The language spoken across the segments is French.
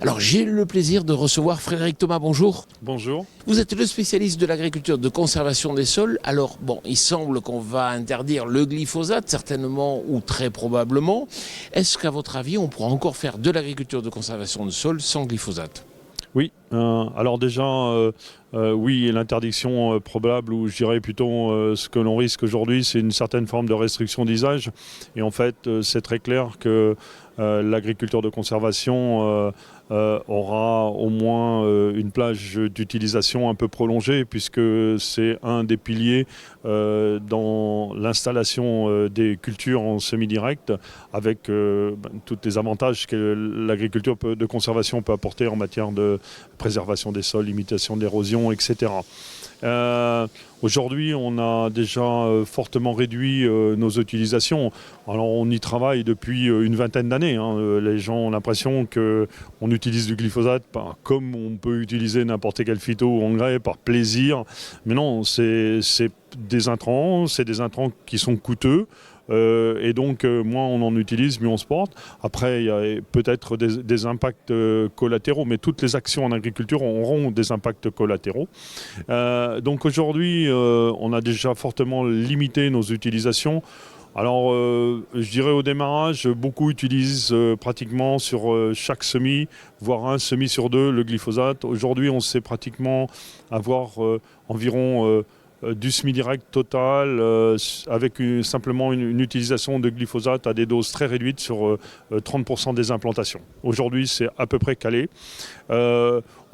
Alors j'ai le plaisir de recevoir Frédéric Thomas, bonjour. Bonjour. Vous êtes le spécialiste de l'agriculture de conservation des sols. Alors bon, il semble qu'on va interdire le glyphosate, certainement ou très probablement. Est-ce qu'à votre avis, on pourra encore faire de l'agriculture de conservation de sols sans glyphosate ? Oui, alors déjà, oui, l'interdiction probable, ou je dirais plutôt ce que l'on risque aujourd'hui, c'est une certaine forme de restriction d'usage. Et en fait, c'est très clair que l'agriculture de conservation aura au moins une plage d'utilisation un peu prolongée, puisque c'est un des piliers dans l'installation des cultures en semi-direct, avec tous les avantages que l'agriculture de conservation peut apporter en matière de préservation des sols, limitation de l'érosion, etc. Aujourd'hui, on a déjà fortement réduit nos utilisations. Alors, on y travaille depuis une vingtaine d'années. Les gens ont l'impression qu'on utilise du glyphosate comme on peut utiliser n'importe quel phyto ou engrais, par plaisir. Mais non, c'est des intrants qui sont coûteux. Et donc, moins on en utilise, mieux on se porte. Après, il y a peut-être des impacts collatéraux, mais toutes les actions en agriculture auront des impacts collatéraux. Donc aujourd'hui, on a déjà fortement limité nos utilisations. Alors, je dirais au démarrage, beaucoup utilisent pratiquement sur chaque semis, voire un semis sur deux, le glyphosate. Aujourd'hui, on sait pratiquement avoir environ du semi-direct total avec simplement une utilisation de glyphosate à des doses très réduites sur 30% des implantations. Aujourd'hui, c'est à peu près calé.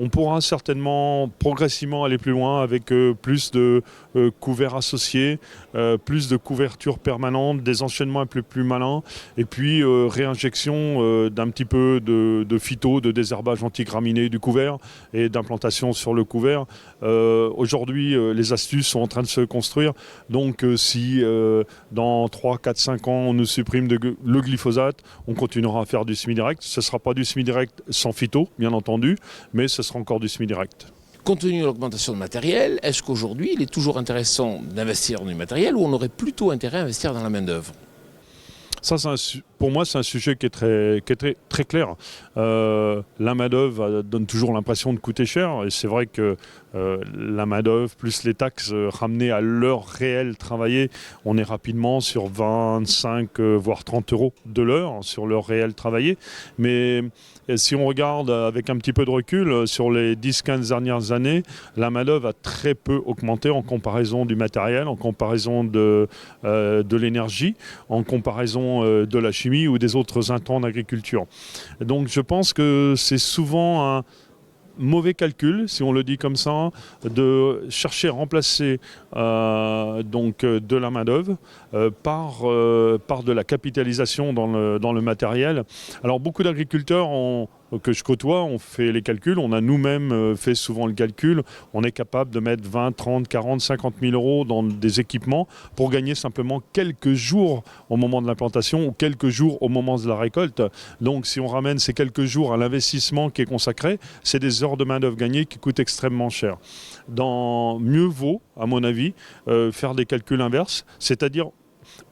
On pourra certainement progressivement aller plus loin avec plus de couverts associés, plus de couverture permanente, des enchaînements un peu plus malins, et puis réinjection d'un petit peu de phyto, de désherbage antigraminé du couvert et d'implantation sur le couvert. Aujourd'hui, les astuces sont en train de se construire. Donc si dans 3, 4, 5 ans, on nous supprime le glyphosate, on continuera à faire du semi-direct. Ce ne sera pas du semi-direct sans phyto, bien entendu, mais ce sera encore du semi-direct. Compte tenu de l'augmentation de matériel, est-ce qu'aujourd'hui, il est toujours intéressant d'investir dans du matériel ou on aurait plutôt intérêt à investir dans la main-d'œuvre ? Ça, pour moi, c'est un sujet qui est très clair. La main-d'œuvre donne toujours l'impression de coûter cher. Et c'est vrai que la main-d'œuvre, plus les taxes ramenées à l'heure réelle travaillée, on est rapidement sur 25, voire 30 euros de l'heure sur l'heure réelle travaillée. Mais si on regarde avec un petit peu de recul, sur les 10-15 dernières années, la main-d'œuvre a très peu augmenté en comparaison du matériel, en comparaison de l'énergie, en comparaison de la chimie ou des autres intrants en agriculture. Donc je pense que c'est souvent un mauvais calcul, si on le dit comme ça, de chercher à remplacer de la main-d'œuvre par de la capitalisation dans le matériel. Alors beaucoup d'agriculteurs que je côtoie, on fait les calculs, on a nous-mêmes fait souvent le calcul, on est capable de mettre 20, 30, 40, 50 000 euros dans des équipements pour gagner simplement quelques jours au moment de l'implantation ou quelques jours au moment de la récolte. Donc si on ramène ces quelques jours à l'investissement qui est consacré, c'est des heures de main-d'œuvre gagnées qui coûtent extrêmement cher. Mieux vaut, à mon avis, faire des calculs inverses, c'est-à-dire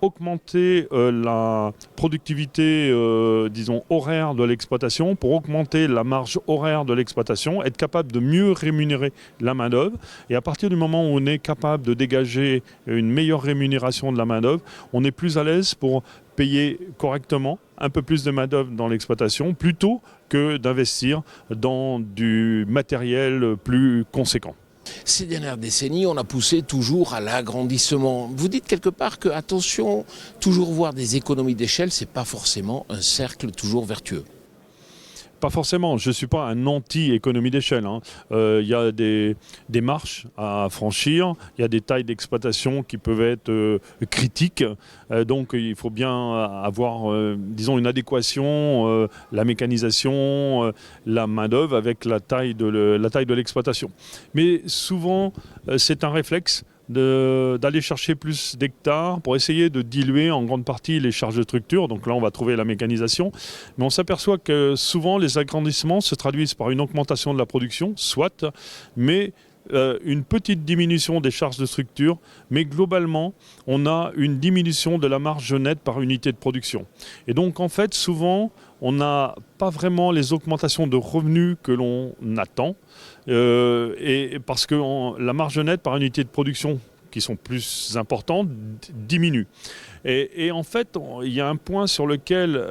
augmenter la productivité, horaire de l'exploitation pour augmenter la marge horaire de l'exploitation, être capable de mieux rémunérer la main-d'œuvre. Et à partir du moment où on est capable de dégager une meilleure rémunération de la main-d'œuvre, on est plus à l'aise pour payer correctement un peu plus de main-d'œuvre dans l'exploitation plutôt que d'investir dans du matériel plus conséquent. Ces dernières décennies, on a poussé toujours à l'agrandissement. Vous dites quelque part que, attention, toujours voir des économies d'échelle, ce n'est pas forcément un cercle toujours vertueux. Pas forcément, je ne suis pas un anti-économie d'échelle. Il y a des marches à franchir, il y a des tailles d'exploitation qui peuvent être critiques. Donc il faut bien avoir, une adéquation, la mécanisation, la main-d'œuvre avec la taille de l'exploitation. Mais souvent, c'est un réflexe d'aller chercher plus d'hectares pour essayer de diluer en grande partie les charges de structure. Donc là, on va trouver la mécanisation. Mais on s'aperçoit que souvent, les agrandissements se traduisent par une augmentation de la production, soit, mais une petite diminution des charges de structure, mais globalement, on a une diminution de la marge nette par unité de production. Et donc, en fait, souvent, on n'a pas vraiment les augmentations de revenus que l'on attend, et parce que la marge nette par unité de production qui sont plus importantes diminuent. Et en fait, il y a un point sur lequel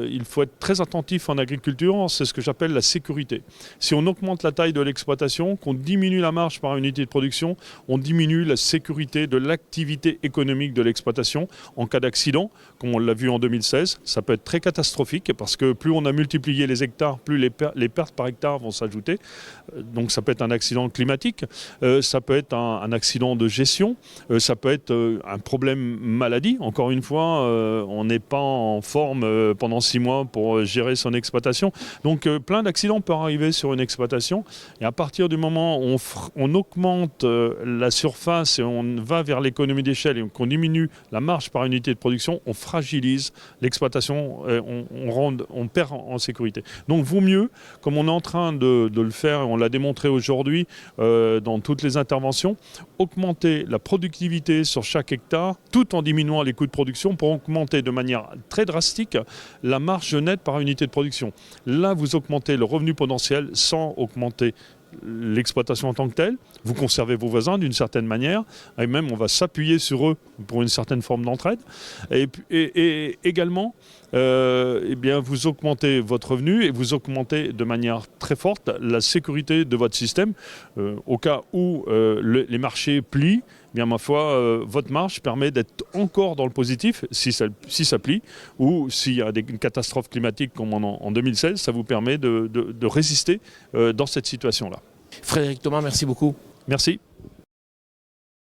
il faut être très attentif en agriculture, c'est ce que j'appelle la sécurité. Si on augmente la taille de l'exploitation, qu'on diminue la marge par unité de production, on diminue la sécurité de l'activité économique de l'exploitation. En cas d'accident, comme on l'a vu en 2016, ça peut être très catastrophique parce que plus on a multiplié les hectares, plus les pertes par hectare vont s'ajouter. Donc ça peut être un accident climatique, ça peut être un accident de gestion, ça peut être un problème maladie. Encore une fois, on n'est pas en forme pendant 6 mois pour gérer son exploitation. Donc plein d'accidents peuvent arriver sur une exploitation. Et à partir du moment où on augmente la surface et on va vers l'économie d'échelle et qu'on diminue la marge par unité de production, on fragilise l'exploitation, on perd en sécurité. Donc vaut mieux, comme on est en train de le faire, et on l'a démontré aujourd'hui dans toutes les interventions, augmenter la productivité sur chaque hectare tout en diminuant les coûts de production pour augmenter de manière très drastique la marge nette par unité de production. Là, vous augmentez le revenu potentiel sans augmenter l'exploitation en tant que telle. Vous conservez vos voisins d'une certaine manière et même on va s'appuyer sur eux pour une certaine forme d'entraide. Et également, eh bien, vous augmentez votre revenu et vous augmentez de manière très forte la sécurité de votre système. Au cas où les marchés plient, eh bien, ma foi, votre marge permet d'être encore dans le positif si ça plie, ou s'il y a une catastrophe climatique comme en 2016, ça vous permet de résister dans cette situation-là. Frédéric Thomas, merci beaucoup. Merci.